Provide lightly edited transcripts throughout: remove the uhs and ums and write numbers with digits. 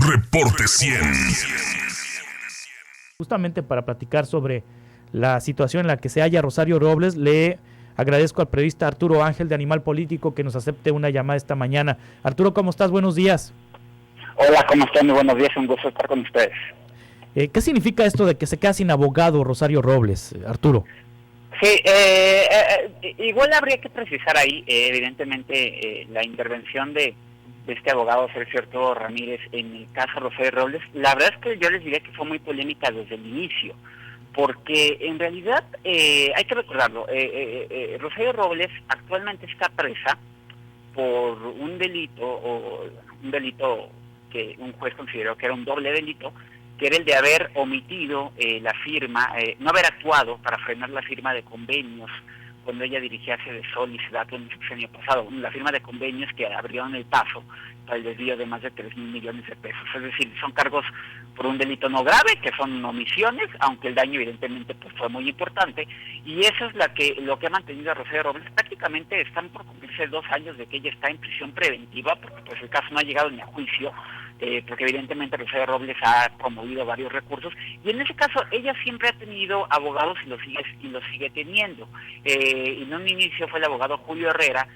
Reporte 100. Justamente para platicar sobre la situación en la que se halla Rosario Robles, le agradezco al periodista Arturo Ángel de Animal Político que nos acepte una llamada esta mañana. Arturo, ¿cómo estás? Buenos días. Hola, ¿cómo están? Muy buenos días, un gusto estar con ustedes. ¿Qué significa esto de que se queda sin abogado Rosario Robles, Arturo? Sí, igual habría que precisar ahí, evidentemente, la intervención de este abogado Sergio Arturo Ramírez en el caso Rosario Robles. La verdad es que yo les diría que fue muy polémica desde el inicio, porque en realidad, hay que recordarlo, Rosario Robles actualmente está presa por un delito que un juez consideró que era un doble delito, que era el de haber omitido la firma, no haber actuado para frenar la firma de convenios cuando ella dirigía Sedesol y Sedato en el sexenio pasado, la firma de convenios que abrieron el paso para el desvío de más de 3,000 millones de pesos. Es decir, son cargos por un delito no grave, que son omisiones, aunque el daño evidentemente pues fue muy importante, y eso es lo que ha mantenido a Rosario Robles. Prácticamente están por cumplirse 2 años de que ella está en prisión preventiva, porque pues el caso no ha llegado ni a juicio, porque evidentemente Rosario Robles ha promovido varios recursos, y en ese caso ella siempre ha tenido abogados y lo sigue teniendo. En un inicio fue el abogado Julio Herrera,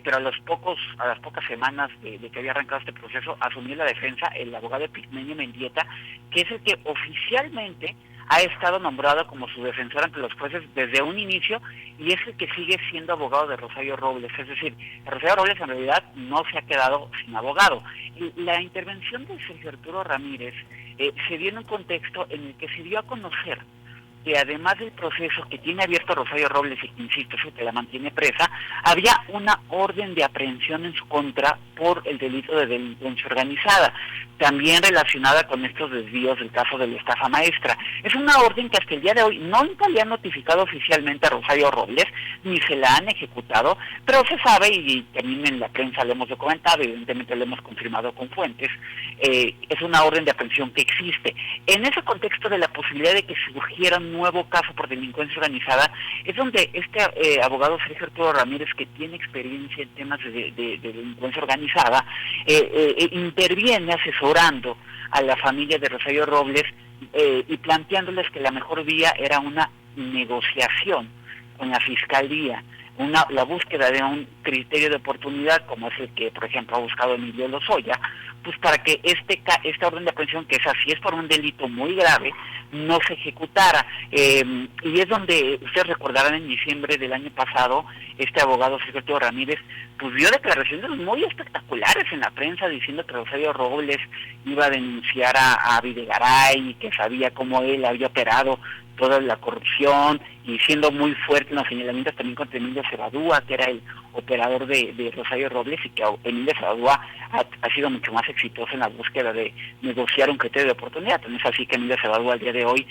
pero a las pocas semanas de que había arrancado este proceso, asumió la defensa el abogado Epigmenio Mendieta, que es el que oficialmente ha estado nombrado como su defensor ante los jueces desde un inicio, y es el que sigue siendo abogado de Rosario Robles. Es decir, Rosario Robles en realidad no se ha quedado sin abogado. La intervención de Sergio Arturo Ramírez se dio en un contexto en el que se dio a conocer que además del proceso que tiene abierto Rosario Robles, y que insisto, es el que la mantiene presa, había una orden de aprehensión en su contra por el delito de delincuencia organizada, también relacionada con estos desvíos del caso de la estafa maestra. Es una orden que hasta el día de hoy nunca le han notificado oficialmente a Rosario Robles, ni se la han ejecutado, pero se sabe, y también en la prensa lo hemos documentado, evidentemente lo hemos confirmado con fuentes, es una orden de aprehensión que existe. En ese contexto de la posibilidad de que surgiera un nuevo caso por delincuencia organizada, es donde este abogado Sergio Arturo Ramírez, que tiene experiencia en temas de delincuencia organizada, interviene asesorando a la familia de Rosario Robles y planteándoles que la mejor vía era una negociación con la fiscalía, la búsqueda de un criterio de oportunidad, como es el que, por ejemplo, ha buscado Emilio Lozoya, pues para que esta orden de aprehensión, que es así, es por un delito muy grave, no se ejecutara. Y es donde ustedes recordarán, en diciembre del año pasado, este abogado Sergio Ramírez pues dio declaraciones muy espectaculares en la prensa diciendo que Rosario Robles iba a denunciar a Videgaray, que sabía cómo él había operado toda la corrupción, y siendo muy fuerte en los señalamientos también contra Emilio Cebadúa, que era el operador de Rosario Robles, y que Emilio Cebadúa ha sido mucho más exitoso en la búsqueda de negociar un criterio de oportunidad. También es así que Emilio Cebadúa al día de hoy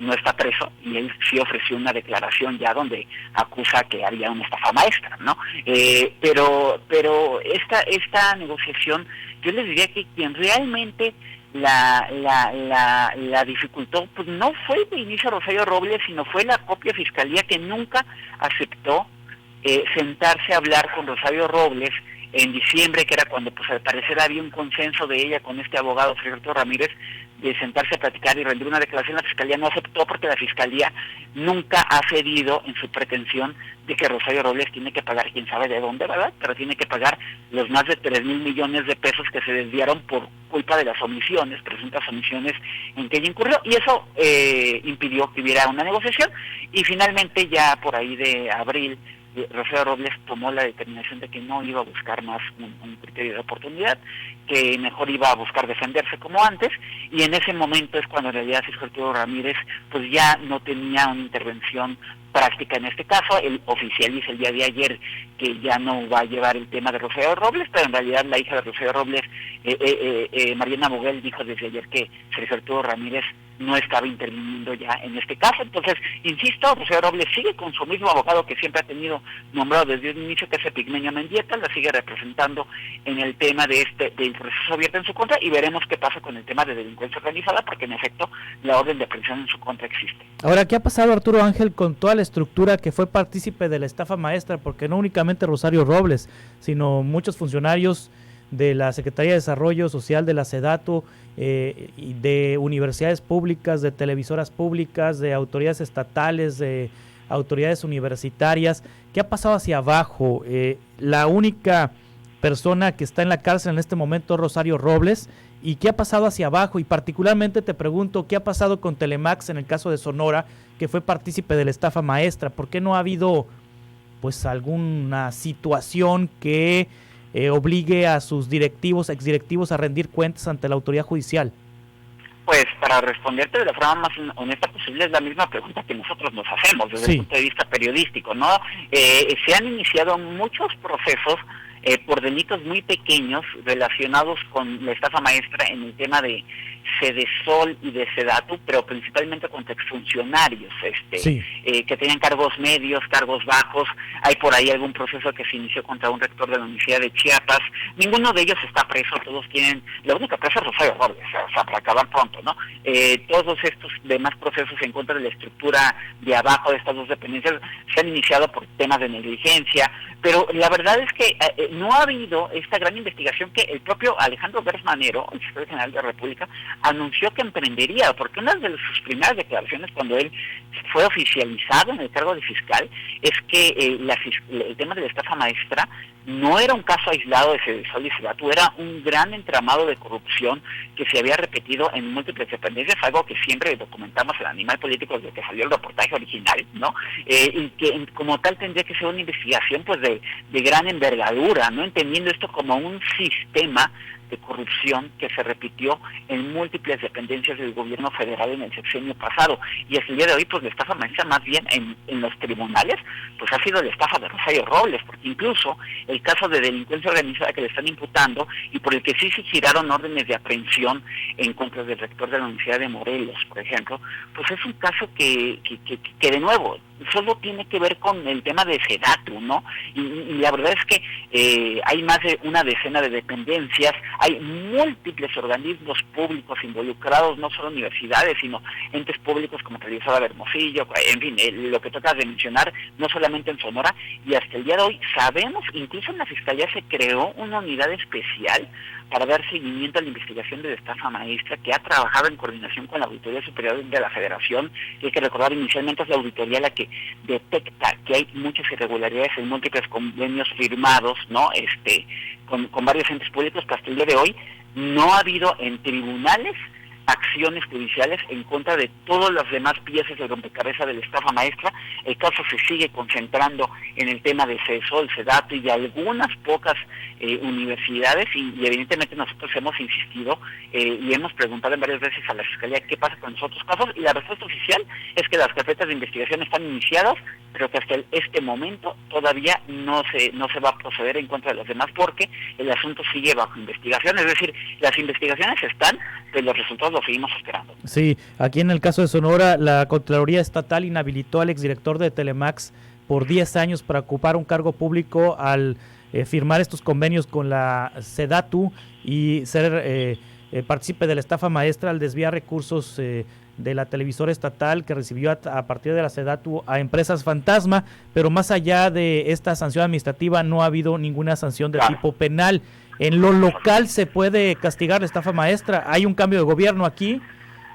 no está preso, y él sí ofreció una declaración ya donde acusa que había una estafa maestra, ¿no? Pero esta negociación, yo les diría que quien realmente la dificultó, pues no fue de inicio Rosario Robles, sino fue la propia fiscalía, que nunca aceptó sentarse a hablar con Rosario Robles en diciembre, que era cuando pues al parecer había un consenso de ella con este abogado Sergio Ramírez de sentarse a platicar y rendir una declaración. La fiscalía no aceptó, porque la fiscalía nunca ha cedido en su pretensión de que Rosario Robles tiene que pagar, quién sabe de dónde, ¿verdad?, pero tiene que pagar los más de 3,000 millones de pesos que se desviaron por culpa de las omisiones, presuntas omisiones en que ella incurrió, y eso impidió que hubiera una negociación. Y finalmente, ya por ahí de abril, Rosario Robles tomó la determinación de que no iba a buscar más un criterio de oportunidad, que mejor iba a buscar defenderse como antes, y en ese momento es cuando en realidad Sergio Arturo Ramírez pues ya no tenía una intervención práctica en este caso. Él oficializa el día de ayer que ya no va a llevar el tema de Rosario Robles, pero en realidad la hija de Rosario Robles, Mariana Moguel, dijo desde ayer que Sergio Arturo Ramírez no estaba interviniendo ya en este caso. Entonces, insisto, Rosario Robles sigue con su mismo abogado que siempre ha tenido nombrado desde el inicio, que es Epigmenio Mendieta, la sigue representando en el tema del proceso abierto en su contra, y veremos qué pasa con el tema de delincuencia organizada, porque en efecto la orden de aprehensión en su contra existe. Ahora, ¿qué ha pasado, Arturo Ángel, con toda la estructura que fue partícipe de la estafa maestra? Porque no únicamente Rosario Robles, sino muchos funcionarios de la Secretaría de Desarrollo Social, de la SEDATU, y de universidades públicas, de televisoras públicas, de autoridades estatales, de autoridades universitarias. ¿Qué ha pasado hacia abajo? La única persona que está en la cárcel en este momento es Rosario Robles. ¿Y qué ha pasado hacia abajo? Y particularmente te pregunto, ¿qué ha pasado con Telemax en el caso de Sonora, que fue partícipe de la estafa maestra? ¿Por qué no ha habido pues alguna situación que obligue a sus directivos, exdirectivos a rendir cuentas ante la autoridad judicial? Pues para responderte de la forma más honesta posible, es la misma pregunta que nosotros nos hacemos desde el punto de vista periodístico, ¿no? Se han iniciado muchos procesos por delitos muy pequeños relacionados con la estafa maestra en el tema de Sedesol y de Sedatu, pero principalmente contra exfuncionarios que tenían cargos medios, cargos bajos. Hay por ahí algún proceso que se inició contra un rector de la Universidad de Chiapas. Ninguno de ellos está preso, todos tienen... La única presa es Rosario Robles, o sea, para acabar pronto, ¿no? Todos estos demás procesos en contra de la estructura de abajo de estas dos dependencias se han iniciado por temas de negligencia, pero la verdad es que no ha habido esta gran investigación que el propio Alejandro Gertz Manero, el secretario general de la República, anunció que emprendería, porque una de sus primeras declaraciones cuando él fue oficializado en el cargo de fiscal es que el tema de la estafa maestra no era un caso aislado de Sedesol y Sedatu, era un gran entramado de corrupción que se había repetido en múltiples dependencias, algo que siempre documentamos en Animal Político desde que salió el reportaje original, ¿no? Y que como tal tendría que ser una investigación pues de gran envergadura, ¿no? Entendiendo esto como un sistema de corrupción que se repitió en múltiples dependencias del gobierno federal en el sexenio pasado, y hasta el día de hoy pues la estafa maestra más bien en los tribunales pues ha sido la estafa de Rosario Robles, porque incluso el caso de delincuencia organizada que le están imputando y por el que sí se giraron órdenes de aprehensión en contra del rector de la Universidad de Morelos, por ejemplo, pues es un caso que de nuevo solo tiene que ver con el tema de Sedatu, ¿no? Y la verdad es que hay más de una decena de dependencias, hay múltiples organismos públicos involucrados, no solo universidades, sino entes públicos como Televisora de Hermosillo, en fin, lo que tocas de mencionar, no solamente en Sonora, y hasta el día de hoy sabemos, incluso en la Fiscalía se creó una unidad especial para dar seguimiento a la investigación de la estafa maestra, que ha trabajado en coordinación con la Auditoría Superior de la Federación. Y hay que recordar, inicialmente es la auditoría la que detecta que hay muchas irregularidades en múltiples convenios firmados, ¿no? Con varios entes públicos, que hasta el día de hoy no ha habido en tribunales acciones judiciales en contra de todas las demás piezas de rompecabezas de la estafa maestra. El caso se sigue concentrando en el tema de Sedesol, Sedatu y de algunas pocas universidades, y evidentemente nosotros hemos insistido y hemos preguntado en varias veces a la Fiscalía qué pasa con los otros casos, y la respuesta oficial es que las carpetas de investigación están iniciadas, pero que hasta este momento todavía no se va a proceder en contra de los demás, porque el asunto sigue bajo investigación. Es decir, las investigaciones están, pero los resultados los seguimos esperando. Sí, aquí en el caso de Sonora, la Contraloría Estatal inhabilitó al exdirector de Telemax por 10 años para ocupar un cargo público al firmar estos convenios con la Sedatu y ser partícipe de la estafa maestra al desviar recursos de la televisora estatal que recibió a partir de la Sedatu a empresas fantasma, pero más allá de esta sanción administrativa no ha habido ninguna sanción de tipo penal. ¿En lo local se puede castigar la estafa maestra? ¿Hay un cambio de gobierno aquí?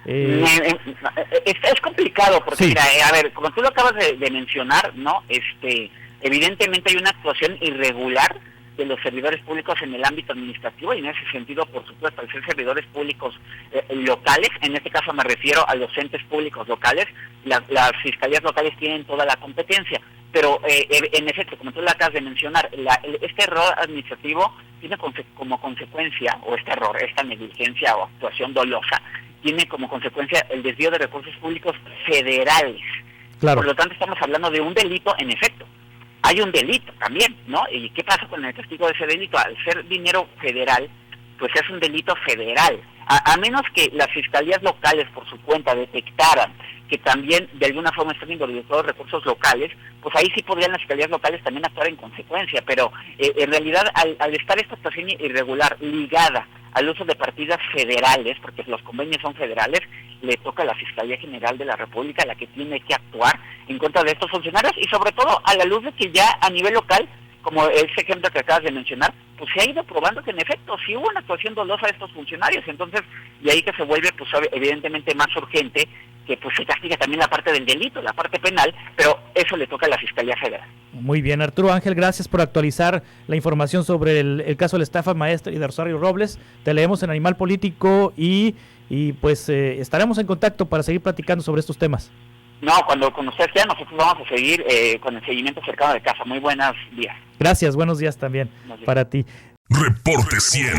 Es complicado porque, sí. Mira, a ver, como tú lo acabas de mencionar, ¿no? Evidentemente hay una actuación irregular de los servidores públicos en el ámbito administrativo, y en ese sentido, por supuesto, al ser servidores públicos locales, en este caso me refiero a los entes públicos locales, las fiscalías locales tienen toda la competencia, pero en efecto, como tú lo acabas de mencionar, este error administrativo tiene como consecuencia, o este error, esta negligencia o actuación dolosa, tiene como consecuencia el desvío de recursos públicos federales. Claro. Por lo tanto, estamos hablando de un delito en efecto. Hay un delito también, ¿no? ¿Y qué pasa con el castigo de ese delito? Al ser dinero federal, pues es un delito federal. A menos que las fiscalías locales por su cuenta detectaran que también de alguna forma están involucrados recursos locales, pues ahí sí podrían las fiscalías locales también actuar en consecuencia, pero en realidad al estar esta actuación irregular ligada al uso de partidas federales, porque los convenios son federales, le toca a la Fiscalía General de la República la que tiene que actuar en contra de estos funcionarios, y sobre todo a la luz de que ya a nivel local, como ese ejemplo que acabas de mencionar, pues se ha ido probando que en efecto sí hubo una actuación dolosa de estos funcionarios. Entonces, de ahí que se vuelve pues evidentemente más urgente que pues se castiga también la parte del delito, la parte penal, pero eso le toca a la Fiscalía Federal. Muy bien, Arturo Ángel, gracias por actualizar la información sobre el caso de la estafa maestra y de Rosario Robles. Te leemos en Animal Político y pues estaremos en contacto para seguir platicando sobre estos temas. No, cuando ustedes quieran, nosotros vamos a seguir con el seguimiento cercano de casa. Muy buenos días. Gracias, buenos días también para ti. Reporte 100.